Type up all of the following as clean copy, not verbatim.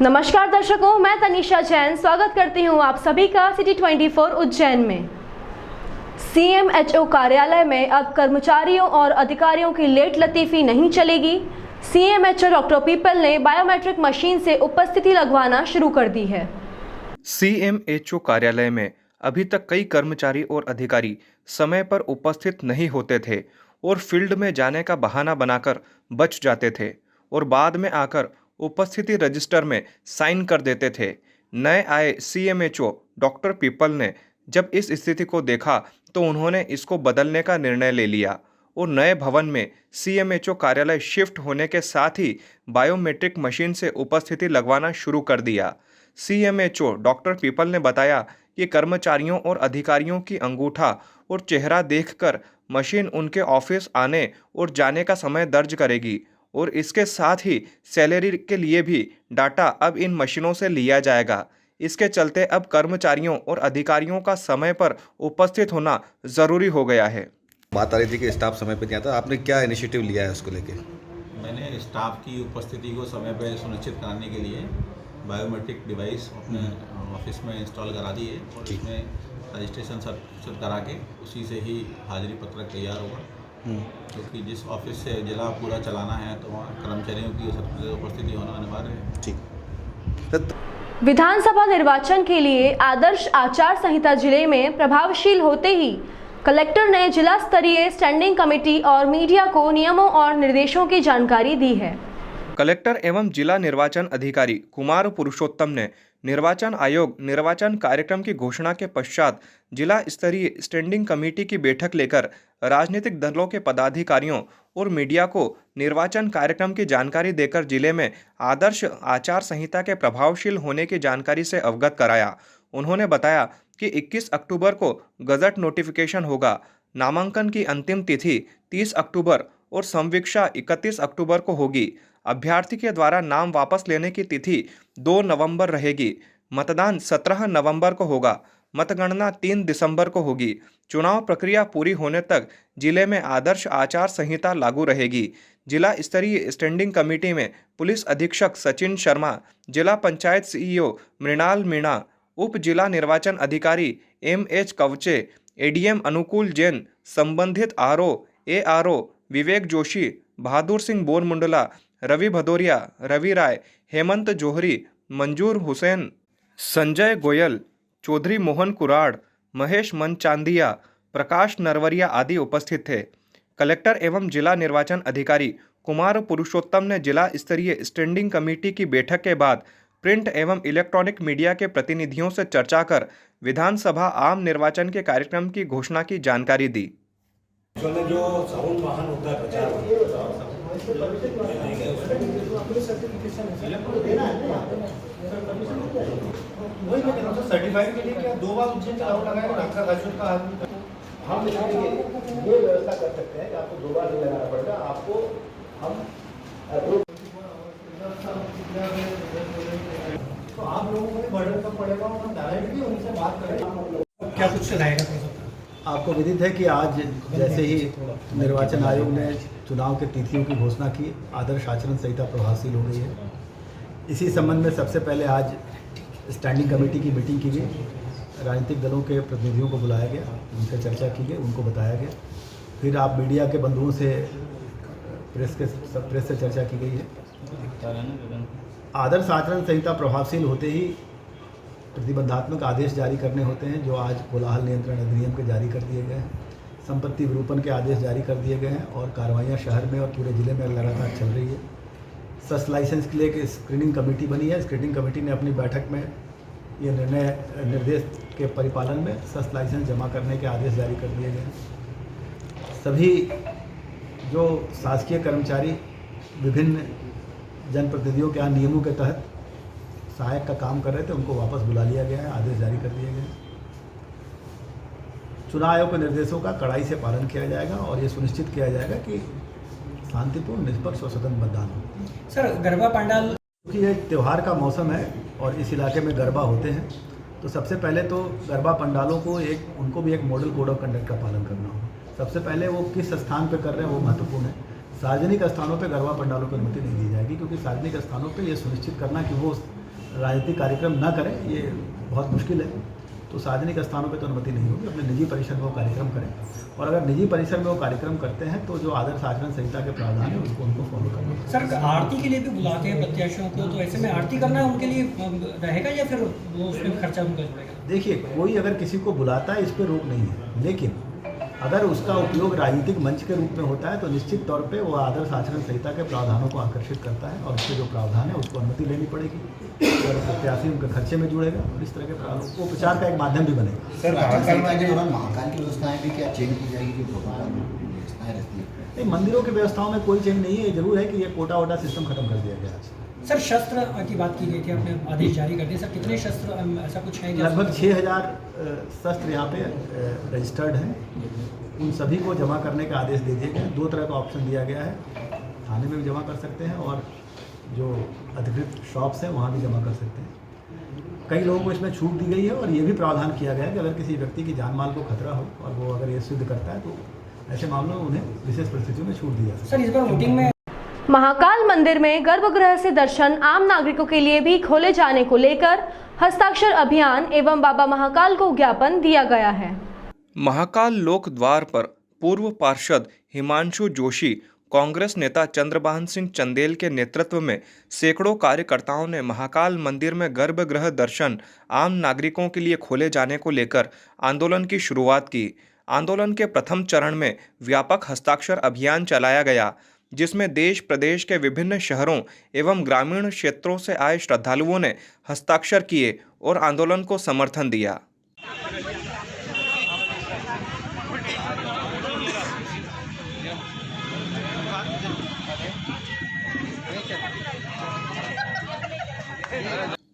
नमस्कार दर्शकों, मैं तनिषा जैन स्वागत करती हूं आप सभी का सिटी 24 उज्जैन में। सीएमएचओ कार्यालय में अब कर्मचारियों और अधिकारियों की लेट लतीफी नहीं चलेगी। सीएमएचओ डॉक्टर पीपल ने बायोमेट्रिक मशीन से उपस्थिति लगवाना शुरू कर दी है। सीएमएचओ कार्यालय में अभी तक कई कर्मचारी और अधिकारी समय पर उपस्थित नहीं होते थे और फील्ड में जाने का बहाना बनाकर बच जाते थे और बाद में आकर उपस्थिति रजिस्टर में साइन कर देते थे। नए आए सीएमएचओ डॉक्टर पीपल ने जब इस स्थिति को देखा तो उन्होंने इसको बदलने का निर्णय ले लिया और नए भवन में सीएमएचओ कार्यालय शिफ्ट होने के साथ ही बायोमेट्रिक मशीन से उपस्थिति लगवाना शुरू कर दिया। सीएमएचओ डॉक्टर पीपल ने बताया कि कर्मचारियों और अधिकारियों की अंगूठा और चेहरा देखकर मशीन उनके ऑफिस आने और जाने का समय दर्ज करेगी और इसके साथ ही सैलरी के लिए भी डाटा अब इन मशीनों से लिया जाएगा। इसके चलते अब कर्मचारियों और अधिकारियों का समय पर उपस्थित होना ज़रूरी हो गया है। बात आ रही थी कि स्टाफ समय पर नहीं आता, आपने क्या इनिशिएटिव लिया है उसको लेके? मैंने स्टाफ की उपस्थिति को समय पर सुनिश्चित कराने के लिए बायोमेट्रिक डिवाइस अपने ऑफिस में इंस्टॉल करा दी है और इसमें रजिस्ट्रेशन सब करा के उसी से ही हाजिरी पत्रक तैयार होगा, क्योंकि जिस ऑफिस से जिला पूरा चलाना है तो वहाँ कर्मचारियों की उपस्थिति होना अनिवार्य है। ठीक। विधानसभा निर्वाचन के लिए आदर्श आचार संहिता जिले में प्रभावशील होते ही कलेक्टर ने जिला स्तरीय स्टैंडिंग कमेटी और मीडिया को नियमों और निर्देशों की जानकारी दी है। कलेक्टर एवं जिला निर्वाचन अधिकारी कुमार पुरुषोत्तम ने निर्वाचन आयोग निर्वाचन कार्यक्रम की घोषणा के पश्चात जिला स्तरीय स्टैंडिंग कमेटी की बैठक लेकर राजनीतिक दलों के पदाधिकारियों और मीडिया को निर्वाचन कार्यक्रम की जानकारी देकर जिले में आदर्श आचार संहिता के प्रभावशील होने की जानकारी से अवगत कराया। उन्होंने बताया कि 21 अक्टूबर को गजट नोटिफिकेशन होगा। नामांकन की अंतिम तिथि 30 अक्टूबर और संवीक्षा 31 अक्टूबर को होगी। अभ्यर्थी के द्वारा नाम वापस लेने की तिथि 2 नवंबर रहेगी। मतदान 17 नवंबर को होगा। मतगणना 3 दिसंबर को होगी। चुनाव प्रक्रिया पूरी होने तक जिले में आदर्श आचार संहिता लागू रहेगी। जिला स्तरीय स्टैंडिंग कमेटी में पुलिस अधीक्षक सचिन शर्मा, जिला पंचायत सीईओ मृणाल मीणा, उप जिला निर्वाचन अधिकारी MH कवचे, ADM अनुकूल जैन, संबंधित RO, ARO विवेक जोशी, बहादुर सिंह बोरमुंडला, रवि भदौरिया, रवि राय, हेमंत जोहरी, मंजूर हुसैन, संजय गोयल, चौधरी मोहन कुराड़, महेश मनचांदिया, प्रकाश नरवरिया आदि उपस्थित थे। कलेक्टर एवं जिला निर्वाचन अधिकारी कुमार पुरुषोत्तम ने जिला स्तरीय स्टैंडिंग कमेटी की बैठक के बाद प्रिंट एवं इलेक्ट्रॉनिक मीडिया के प्रतिनिधियों से चर्चा कर विधानसभा आम निर्वाचन के कार्यक्रम की घोषणा की जानकारी दी। जो साउंड वाहन होता है प्रचार वही मैं कह रहा हूँ, सर्टिफाइड के लिए क्या 2 बार उज्जैन का राउंड लगाएगा? नाका राजू का आदमी हम ये व्यवस्था कर सकते हैं कि आपको 2 बार नहीं लगाना पड़ेगा। आपको हम तो आप लोगों को भी बर्डन कम पड़ेगा और हम डायरेक्टली उनसे बात करें। क्या कुछ रहेगा? आपको विदित है कि आज जैसे ही निर्वाचन आयोग ने चुनाव के तिथियों की घोषणा की, आदर्श आचरण संहिता प्रभावशील हो गई है। इसी संबंध में सबसे पहले आज स्टैंडिंग कमेटी की मीटिंग की गई। राजनीतिक दलों के प्रतिनिधियों को बुलाया गया, उनसे चर्चा की गई, उनको बताया गया। फिर आप मीडिया के बंधुओं से प्रेस से चर्चा की गई है। आदर्श आचरण संहिता प्रभावशील होते ही प्रतिबंधात्मक आदेश जारी करने होते हैं, जो आज कोलाहल नियंत्रण अधिनियम के जारी कर दिए गए हैं। संपत्ति विरूपण के आदेश जारी कर दिए गए हैं और कार्रवाइयाँ शहर में और पूरे ज़िले में लगातार चल रही है। सस लाइसेंस के लिए एक स्क्रीनिंग कमेटी बनी है। स्क्रीनिंग कमेटी ने अपनी बैठक में ये निर्देश के परिपालन में सस लाइसेंस जमा करने के आदेश जारी कर दिए गए हैं। सभी जो शासकीय कर्मचारी विभिन्न जनप्रतिनिधियों के यहाँ नियमों के तहत सहायक का काम कर रहे थे, उनको वापस बुला लिया गया है, आदेश जारी कर दिए गए। चुनाव आयोग के निर्देशों का कड़ाई से पालन किया जाएगा और ये सुनिश्चित किया जाएगा कि शांतिपूर्ण, निष्पक्ष और स्वतंत्र मतदान हो। सर, गरबा पंडाल, क्योंकि ये त्यौहार का मौसम है और इस इलाके में गरबा होते हैं, तो सबसे पहले तो गरबा पंडालों को उनको भी एक मॉडल कोड ऑफ कंडक्ट का पालन करना हो। सबसे पहले वो किस स्थान पर कर रहे हैं वो महत्वपूर्ण है। सार्वजनिक स्थानों पर गरबा पंडालों को अनुमति नहीं दी जाएगी, क्योंकि सार्वजनिक स्थानों पर ये सुनिश्चित करना कि वो राजनीतिक कार्यक्रम न करें, ये बहुत मुश्किल है। तो सार्वजनिक स्थानों पे तो अनुमति नहीं होगी, अपने निजी परिसर में वो कार्यक्रम करें। और अगर निजी परिसर में वो कार्यक्रम करते हैं तो जो आदर्श आचरण संहिता के प्रावधान है उसको उनको फॉलो करना। सर, आरती के लिए भी बुलाते हैं प्रत्याशियों को, तो ऐसे में आरती करना उनके लिए रहेगा या फिर वो उसमें खर्चा उनका जुड़ेगा? देखिए, कोई अगर किसी को बुलाता है इस पर रोक नहीं है, लेकिन अगर उसका उपयोग राजनीतिक मंच के रूप में होता है तो निश्चित तौर पे वो आदर्श आचरण संहिता के प्रावधानों को आकर्षित करता है और उसके जो प्रावधान है उसको अनुमति लेनी पड़ेगी और प्रत्याशी उनके खर्चे में जुड़ेगा और इस तरह के प्रावधान वो प्रचार का एक माध्यम भी बनेगा। सर, महाकाल के दौरान महाकाल की व्यवस्थाएं भी क्या चेंज की जाएगी? जो व्यवस्थाएं रहती है नहीं, मंदिरों की व्यवस्थाओं में कोई चेंज नहीं है। जरूर है कि ये कोटा वोटा सिस्टम खत्म कर दिया गया है। सर, शस्त्र की बात की गई थी, आपने आदेश जारी कर दिए। सर, कितने शस्त्र, ऐसा कुछ है क्या? लगभग 6000 शस्त्र यहाँ पे रजिस्टर्ड हैं। उन सभी को जमा करने का आदेश दे दिए गए। 2 तरह का ऑप्शन दिया गया है, थाने में भी जमा कर सकते हैं और जो अधिकृत शॉप्स हैं वहाँ भी जमा कर सकते हैं। कई लोगों को इसमें छूट दी गई है और ये भी प्रावधान किया गया है कि अगर किसी व्यक्ति की जान माल को खतरा हो और वो अगर ये सिद्ध करता है तो ऐसे मामलों में उन्हें विशेष परिस्थितियों में छूट दी जा सकती है। सर, इस बार वोटिंग में महाकाल मंदिर में गर्भगृह से दर्शन आम नागरिकों के लिए भी खोले जाने को लेकर हस्ताक्षर अभियान एवं बाबा महाकाल को ज्ञापन दिया गया है। महाकाल लोक द्वार पर पूर्व पार्षद हिमांशु जोशी, कांग्रेस नेता चंद्रभान सिंह चंदेल के नेतृत्व में सैकड़ों कार्यकर्ताओं ने महाकाल मंदिर में गर्भगृह दर्शन आम नागरिकों के लिए खोले जाने को लेकर आंदोलन की शुरुआत की। आंदोलन के प्रथम चरण में व्यापक हस्ताक्षर अभियान चलाया गया, जिसमें देश प्रदेश के विभिन्न शहरों एवं ग्रामीण क्षेत्रों से आए श्रद्धालुओं ने हस्ताक्षर किए और आंदोलन को समर्थन दिया।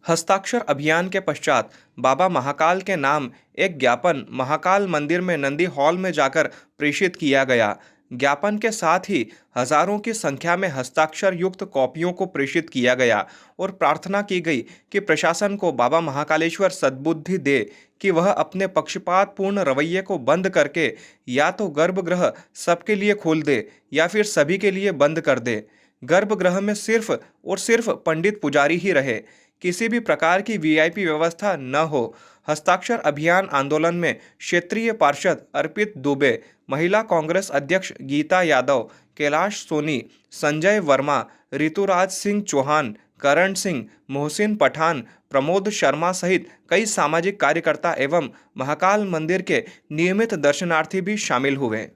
हस्ताक्षर अभियान के पश्चात बाबा महाकाल के नाम एक ज्ञापन महाकाल मंदिर में नंदी हॉल में जाकर प्रेषित किया गया। ज्ञापन के साथ ही हजारों की संख्या में हस्ताक्षर युक्त कॉपियों को प्रेषित किया गया और प्रार्थना की गई कि प्रशासन को बाबा महाकालेश्वर सद्बुद्धि दे कि वह अपने पक्षपातपूर्ण रवैये को बंद करके या तो गर्भगृह सबके लिए खोल दे या फिर सभी के लिए बंद कर दे। गर्भगृह में सिर्फ और सिर्फ पंडित पुजारी ही रहे, किसी भी प्रकार की वीआईपी व्यवस्था न हो। हस्ताक्षर अभियान आंदोलन में क्षेत्रीय पार्षद अर्पित दुबे, महिला कांग्रेस अध्यक्ष गीता यादव, कैलाश सोनी, संजय वर्मा, ऋतुराज सिंह चौहान, करण सिंह, मोहसिन पठान, प्रमोद शर्मा सहित कई सामाजिक कार्यकर्ता एवं महाकाल मंदिर के नियमित दर्शनार्थी भी शामिल हुए।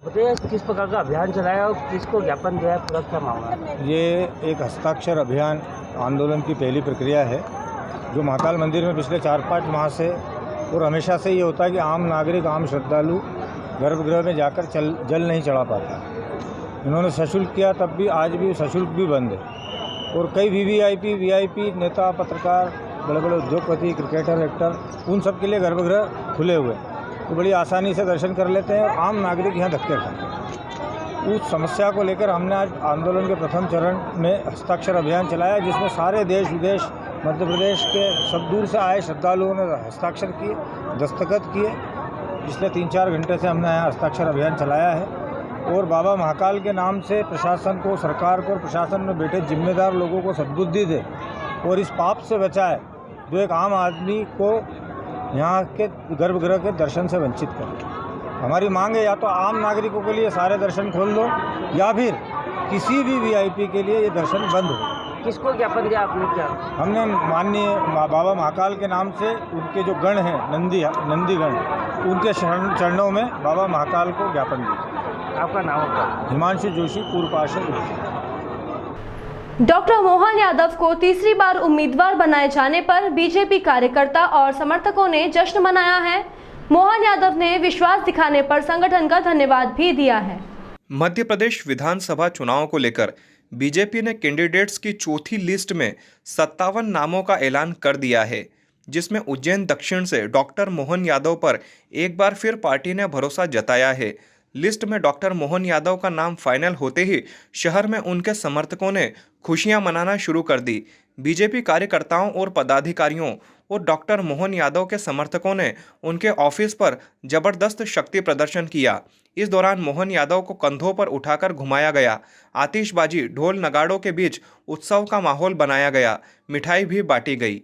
बताइए, किस प्रकार का अभियान चलाया और किसको ज्ञापन दिया, पूरा क्या मामला है? ये एक हस्ताक्षर अभियान आंदोलन की पहली प्रक्रिया है जो महाकाल मंदिर में पिछले 4-5 माह से और हमेशा से ये होता है कि आम नागरिक, आम श्रद्धालु गर्भगृह में जाकर जल नहीं चढ़ा पाता। इन्होंने सशुल्क किया, तब भी आज भी सशुल्क भी बंद है और कई वीआईपी नेता, पत्रकार, बड़े बड़े उद्योगपति, क्रिकेटर, एक्टर, उन सब के लिए गर्भगृह खुले हुए तो बड़ी आसानी से दर्शन कर लेते हैं और आम नागरिक यहाँ धक्के खाते हैं। उस समस्या को लेकर हमने आज आंदोलन के प्रथम चरण में हस्ताक्षर अभियान चलाया, जिसमें सारे देश विदेश, मध्य प्रदेश के सब दूर से आए श्रद्धालुओं ने हस्ताक्षर किए, दस्तखत किए। पिछले 3-4 घंटे से हमने यहाँ हस्ताक्षर अभियान चलाया है और बाबा महाकाल के नाम से प्रशासन को, सरकार को और प्रशासन में बैठे जिम्मेदार लोगों को सद्बुद्धि दे और इस पाप से बचाए जो एक आम आदमी को यहाँ के गर्भगृह के दर्शन से वंचित करे। हमारी मांग है या तो आम नागरिकों के लिए सारे दर्शन खोल दो या फिर किसी भी वीआईपी के लिए ये दर्शन बंद हो। किसको ज्ञापन दिया आपने? क्या हमने माननीय बाबा महाकाल के नाम से उनके जो गण हैं, नंदीगण, उनके चरणों में बाबा महाकाल को ज्ञापन दिया। आपका नाम होगा? हिमांशु जोशी, पूर्व पार्षद। डॉक्टर मोहन यादव को तीसरी बार उम्मीदवार बनाए जाने पर बीजेपी कार्यकर्ता और समर्थकों ने जश्न मनाया है। मोहन यादव ने विश्वास दिखाने पर संगठन का धन्यवाद भी दिया है। मध्य प्रदेश विधानसभा चुनाव को लेकर बीजेपी ने कैंडिडेट्स की चौथी लिस्ट में 57 नामों का ऐलान कर दिया है, जिसमें उज्जैन दक्षिण से डॉक्टर मोहन यादव पर एक बार फिर पार्टी ने भरोसा जताया है। लिस्ट में डॉक्टर मोहन यादव का नाम फाइनल होते ही शहर में उनके समर्थकों ने खुशियां मनाना शुरू कर दी। बीजेपी कार्यकर्ताओं और पदाधिकारियों और डॉक्टर मोहन यादव के समर्थकों ने उनके ऑफिस पर जबरदस्त शक्ति प्रदर्शन किया। इस दौरान मोहन यादव को कंधों पर उठाकर घुमाया गया। आतिशबाजी, ढोल नगाड़ों के बीच उत्सव का माहौल बनाया गया। मिठाई भी बांटी गई।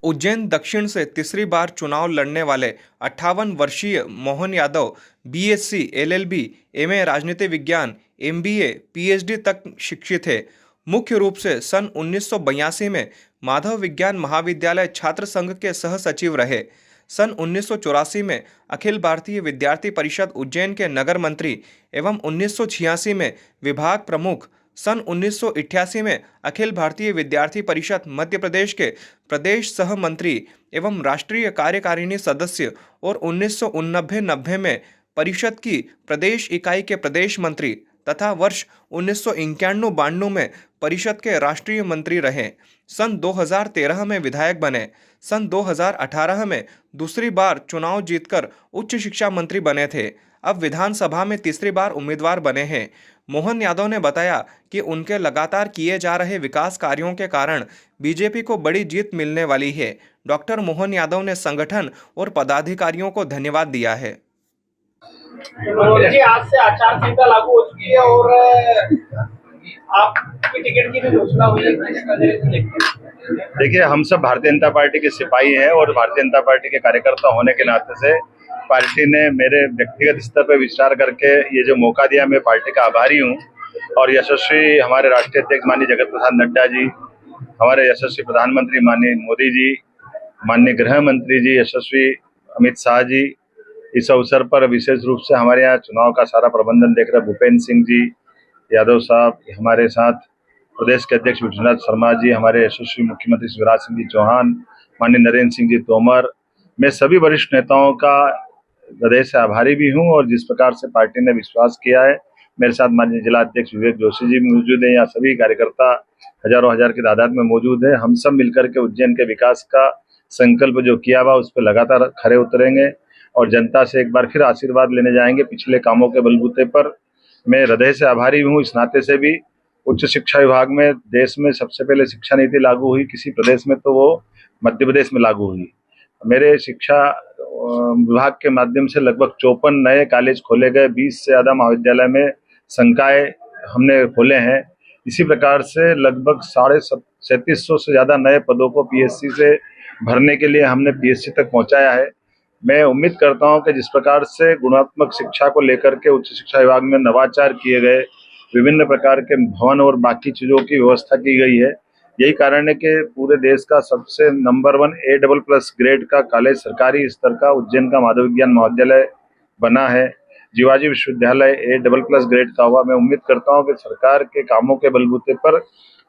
उज्जैन दक्षिण से तीसरी बार चुनाव लड़ने वाले 58 वर्षीय Mohan Yadav BSc, LLB, MA राजनीति विज्ञान, एमबीए, पीएचडी तक शिक्षित थे। मुख्य रूप से सन 1982 में माधव विज्ञान महाविद्यालय छात्र संघ के सह सचिव रहे। सन 1984 में अखिल भारतीय विद्यार्थी परिषद उज्जैन के नगर मंत्री एवं 1986 में विभाग प्रमुख, सन 1988 में अखिल भारतीय विद्यार्थी परिषद मध्य प्रदेश के प्रदेश सह मंत्री एवं राष्ट्रीय कार्यकारिणी सदस्य और 1989-90 में परिषद की प्रदेश इकाई के प्रदेश मंत्री तथा वर्ष 1991-92 में परिषद के राष्ट्रीय मंत्री रहे। सन 2013 में विधायक बने। सन 2018 में दूसरी बार चुनाव जीतकर उच्च शिक्षा मंत्री बने थे। अब विधानसभा में तीसरी बार उम्मीदवार बने हैं। मोहन यादव ने बताया कि उनके लगातार किए जा रहे विकास कार्यों के कारण बीजेपी को बड़ी जीत मिलने वाली है। डॉक्टर मोहन यादव ने संगठन और पदाधिकारियों को धन्यवाद दिया है। आज से आचार संहिता लागू हो चुकी है और आपकी टिकट की भी घोषणा हुई है। देखिए, हम सब भारतीय जनता पार्टी के सिपाही हैं और भारतीय जनता पार्टी के कार्यकर्ता होने के नाते से पार्टी ने मेरे व्यक्तिगत स्तर पर विचार करके ये जो मौका दिया, मैं पार्टी का आभारी हूँ। और यशस्वी हमारे राष्ट्रीय अध्यक्ष माननीय जगत प्रसाद नड्डा जी, हमारे यशस्वी प्रधानमंत्री माननीय मोदी जी, माननीय गृह मंत्री जी यशस्वी अमित शाह जी, इस अवसर पर विशेष रूप से हमारे यहाँ चुनाव का सारा प्रबंधन देख रहे भूपेंद्र सिंह जी यादव साहब, हमारे साथ प्रदेश के अध्यक्ष विश्वनाथ शर्मा जी, हमारे यशस्वी मुख्यमंत्री शिवराज सिंह जी चौहान, माननीय नरेंद्र सिंह जी तोमर, मैं सभी वरिष्ठ नेताओं का हृदय से आभारी भी हूं। और जिस प्रकार से पार्टी ने विश्वास किया है, मेरे साथ माननीय जिला अध्यक्ष विवेक जोशी जी मौजूद हैं, यहाँ सभी कार्यकर्ता हजारों हजार की तादाद में मौजूद है। हम सब मिलकर के उज्जैन के विकास का संकल्प जो किया हुआ उस पर लगातार खरे उतरेंगे और जनता से एक बार फिर आशीर्वाद लेने जाएंगे। पिछले कामों के बलबूते पर मैं हृदय से आभारी हूँ। इस नाते से भी उच्च शिक्षा विभाग में देश में सबसे पहले शिक्षा नीति लागू हुई किसी प्रदेश में, तो वो मध्य प्रदेश में लागू हुई। मेरे शिक्षा विभाग के माध्यम से लगभग 54 नए कॉलेज खोले गए, 20 से ज़्यादा महाविद्यालय में संकाय हमने खोले हैं। इसी प्रकार से लगभग 3700 से ज़्यादा नए पदों को पीएससी से भरने के लिए हमने पीएससी तक पहुंचाया है। मैं उम्मीद करता हूं कि जिस प्रकार से गुणात्मक शिक्षा को लेकर के उच्च शिक्षा विभाग में नवाचार किए गए, विभिन्न प्रकार के भवन और बाकी चीज़ों की व्यवस्था की गई है, यही कारण है कि पूरे देश का सबसे नंबर 1 A++ ग्रेड का कॉलेज सरकारी स्तर का उज्जैन का माधव विज्ञान महाविद्यालय बना है। जीवाजी विश्वविद्यालय A++ ग्रेड का हुआ। मैं उम्मीद करता हूं कि सरकार के कामों के बलबूते पर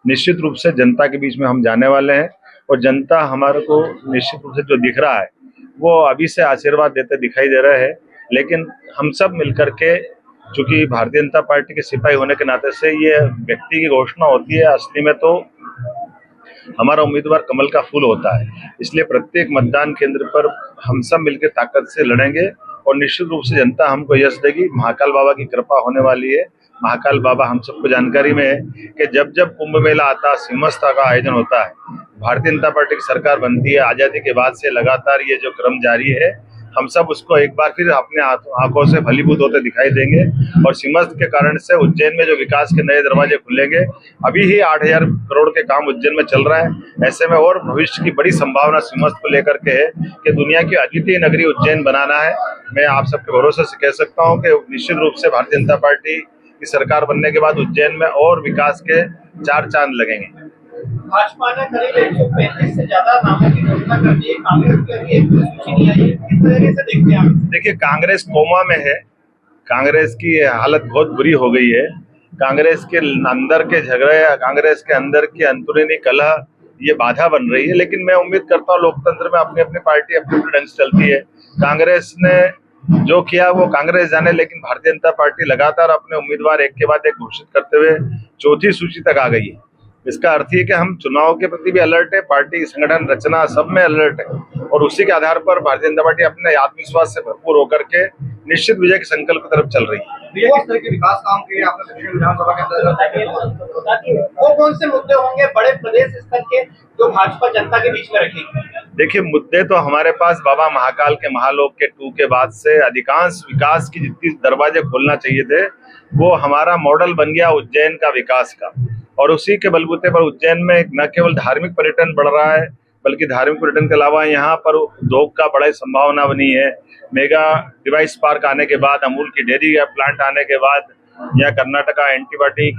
निश्चित रूप से जनता के बीच में हम जाने वाले हैं और जनता हमारे को निश्चित रूप से जो दिख रहा है वो अभी से आशीर्वाद देते दिखाई दे रहे हैं। लेकिन हम सब मिलकर के, चूंकि भारतीय जनता पार्टी के सिपाही होने के नाते से ये व्यक्ति की घोषणा होती है, असली में तो हमारा उम्मीदवार कमल का फूल होता है। इसलिए प्रत्येक मतदान केंद्र पर हम सब मिलकर ताकत से लड़ेंगे और निश्चित रूप से जनता हमको यश देगी। महाकाल बाबा की कृपा होने वाली है। महाकाल बाबा, हम सबको जानकारी में है कि जब जब कुंभ मेला आता है, सिंहस्था का आयोजन होता है, भारतीय जनता पार्टी की सरकार बनती है, आज़ादी के बाद से लगातार ये जो क्रम जारी है, हम सब उसको एक बार फिर अपने आंखों से फलीभूत होते दिखाई देंगे। और सिंहस्थ के कारण से उज्जैन में जो विकास के नए दरवाजे खुलेंगे, अभी ही 8000 करोड़ के काम उज्जैन में चल रहा है। ऐसे में और भविष्य की बड़ी संभावना सिंहस्थ को लेकर के है कि दुनिया की अद्वितीय नगरी उज्जैन बनाना है। मैं आप सबके भरोसे से कह सकता हूँ कि निश्चित रूप से भारतीय जनता पार्टी की सरकार बनने के बाद उज्जैन में और विकास के 4 चांद लगेंगे। भाजपा ने करीब 135 से ज्यादा नामों की घोषणा कर दी है। कांग्रेस की अभी एक सूची नहीं आई है, किस तरीके से देखते हैं आप? देखिए, कांग्रेस कोमा में है। कांग्रेस की हालत बहुत बुरी हो गई है। कांग्रेस के अंदर के झगड़े, कांग्रेस के अंदर की अंतरूनी कलह, ये बाधा बन रही है। लेकिन मैं उम्मीद करता हूँ लोकतंत्र में अपनी अपनी पार्टी अपने अपने ढंग से चलती है। कांग्रेस ने जो किया वो कांग्रेस जाने, लेकिन भारतीय जनता पार्टी लगातार अपने उम्मीदवार एक के बाद एक घोषित करते हुए चौथी सूची तक आ गई है। इसका अर्थ है कि हम चुनाव के प्रति भी अलर्ट है, पार्टी संगठन रचना सब में अलर्ट है, और उसी के आधार पर भारतीय जनता पार्टी अपने आत्मविश्वास से भरपूर होकर के निश्चित विजय के संकल्प की तरफ चल रही है। किस तरह के विकास काम किए आपने दक्षिण विधानसभा के अंतर्गत? वो कौन से मुद्दे होंगे बड़े प्रदेश स्तर के जो भाजपा जनता के बीच में रखेगी? देखिए, मुद्दे तो हमारे पास बाबा महाकाल के महालोक के 2 के बाद से अधिकांश विकास की जितनी दरवाजे खोलना चाहिए थे वो हमारा मॉडल बन गया उज्जैन का विकास का, और उसी के बलबूते पर उज्जैन में न केवल धार्मिक पर्यटन बढ़ रहा है बल्कि धार्मिक पर्यटन के अलावा यहाँ पर उद्योग का बड़ा संभावना बनी है। मेगा डिवाइस पार्क आने के बाद, अमूल की डेयरी या प्लांट आने के बाद, या कर्नाटका एंटीबायोटिक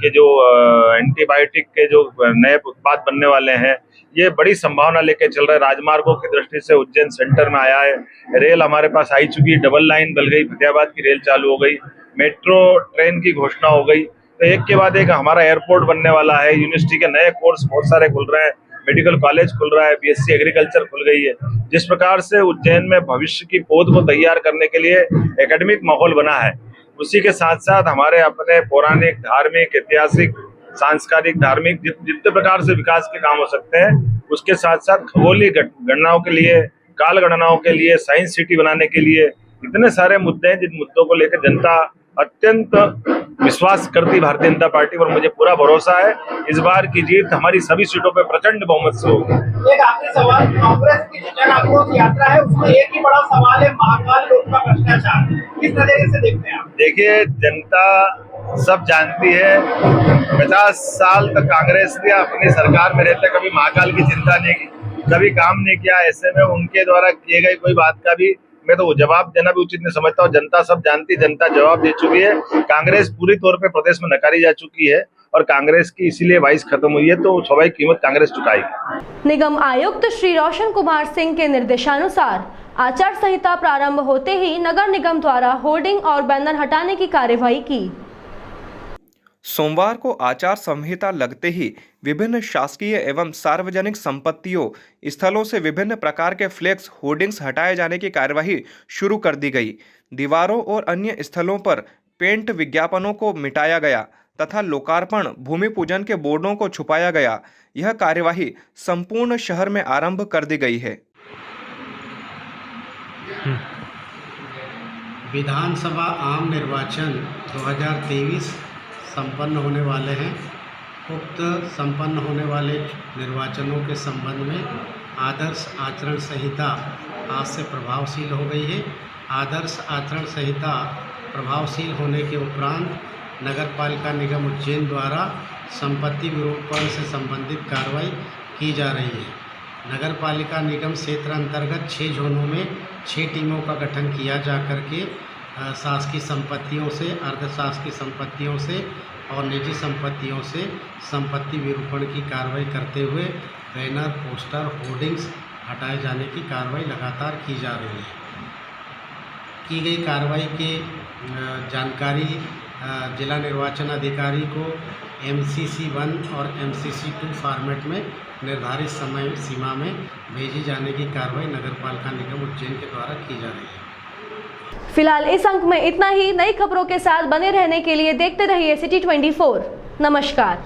के जो नए उत्पाद बनने वाले हैं, ये बड़ी संभावना लेके चल रहा है। राजमार्गों की दृष्टि से उज्जैन सेंटर में आया है। रेल हमारे पास आई चुकी, डबल लाइन बन गई, फतेहाबाद की रेल चालू हो गई, मेट्रो ट्रेन की घोषणा हो गई। तो एक के बाद एक हमारा एयरपोर्ट बनने वाला है। यूनिवर्सिटी के नए कोर्स बहुत सारे खुल रहे हैं, मेडिकल कॉलेज खुल रहा है, बीएससी एग्रीकल्चर खुल गई है। जिस प्रकार से उज्जैन में भविष्य की पौध को तैयार करने के लिए एकेडमिक माहौल बना है, उसी के साथ साथ हमारे अपने पौराणिक, धार्मिक, ऐतिहासिक, सांस्कृतिक, धार्मिक जितने प्रकार से विकास के काम हो सकते हैं, उसके साथ साथ खगोलीय गणनाओं के लिए, काल गणनाओं के लिए, साइंस सिटी बनाने के लिए इतने सारे मुद्दे हैं जिन मुद्दों को लेकर जनता अत्यंत विश्वास करती भारतीय जनता पार्टी पर। मुझे पूरा भरोसा है इस बार की जीत हमारी सभी सीटों पे प्रचंड बहुमत से होगी। एक आखिरी सवाल, कांग्रेस की जो जन आक्रोश यात्रा है उसमें एक ही बड़ा सवाल है महाकाल लोक का भ्रष्टाचार, किस तरीके से देखते हैं आप? देखिए, जनता सब जानती है, 50 साल तक कांग्रेस ने अपनी सरकार में रहते कभी महाकाल की चिंता नहीं की, कभी काम नहीं किया। ऐसे में उनके द्वारा किए गए कोई बात का भी मैं तो जवाब देना भी उचित नहीं समझता हूँ। जनता सब जानती, जनता जवाब दे चुकी है। कांग्रेस पूरी तौर पे प्रदेश में नकारी जा चुकी है और कांग्रेस की इसीलिए वाइस खत्म हुई है, तो स्वाभाविक कीमत कांग्रेस चुकाएगी। निगम आयुक्त श्री रोशन कुमार सिंह के निर्देशानुसार आचार संहिता प्रारंभ होते ही नगर निगम द्वारा होर्डिंग और बैनर हटाने की कार्यवाही की। सोमवार को आचार संहिता लगते ही विभिन्न शासकीय एवं सार्वजनिक संपत्तियों स्थलों से विभिन्न प्रकार के फ्लेक्स होर्डिंग्स हटाए जाने की कार्यवाही शुरू कर दी गई। दीवारों और अन्य स्थलों पर पेंट विज्ञापनों को मिटाया गया तथा लोकार्पण, भूमि पूजन के बोर्डों को छुपाया गया। यह कार्यवाही संपूर्ण शहर में आरंभ कर दी गई है। विधानसभा आम निर्वाचन 2023 संपन्न होने वाले हैं। उक्त संपन्न होने वाले निर्वाचनों के संबंध में आदर्श आचरण संहिता आज से प्रभावशील हो गई है। आदर्श आचरण संहिता प्रभावशील होने के उपरांत नगरपालिका निगम उज्जैन द्वारा संपत्ति विरूपण से संबंधित कार्रवाई की जा रही है। नगरपालिका निगम क्षेत्र अंतर्गत 6 जोनों में 6 टीमों का गठन किया जा करके शासकीय संपत्तियों से, अर्धशासकीय संपत्तियों से और निजी संपत्तियों से संपत्ति विरूपण की कार्रवाई करते हुए बैनर, पोस्टर, होर्डिंग्स हटाए जाने की कार्रवाई लगातार की जा रही है। की गई कार्रवाई की जानकारी जिला निर्वाचन अधिकारी को MCC 1 और MCC 2 फॉर्मेट में निर्धारित समय सीमा में भेजी जाने की कार्रवाई नगरपालिका निगम उज्जैन के द्वारा की जा रही है। फिलहाल इस अंक में इतना ही। नई खबरों के साथ बने रहने के लिए देखते रहिए सिटी 24। नमस्कार।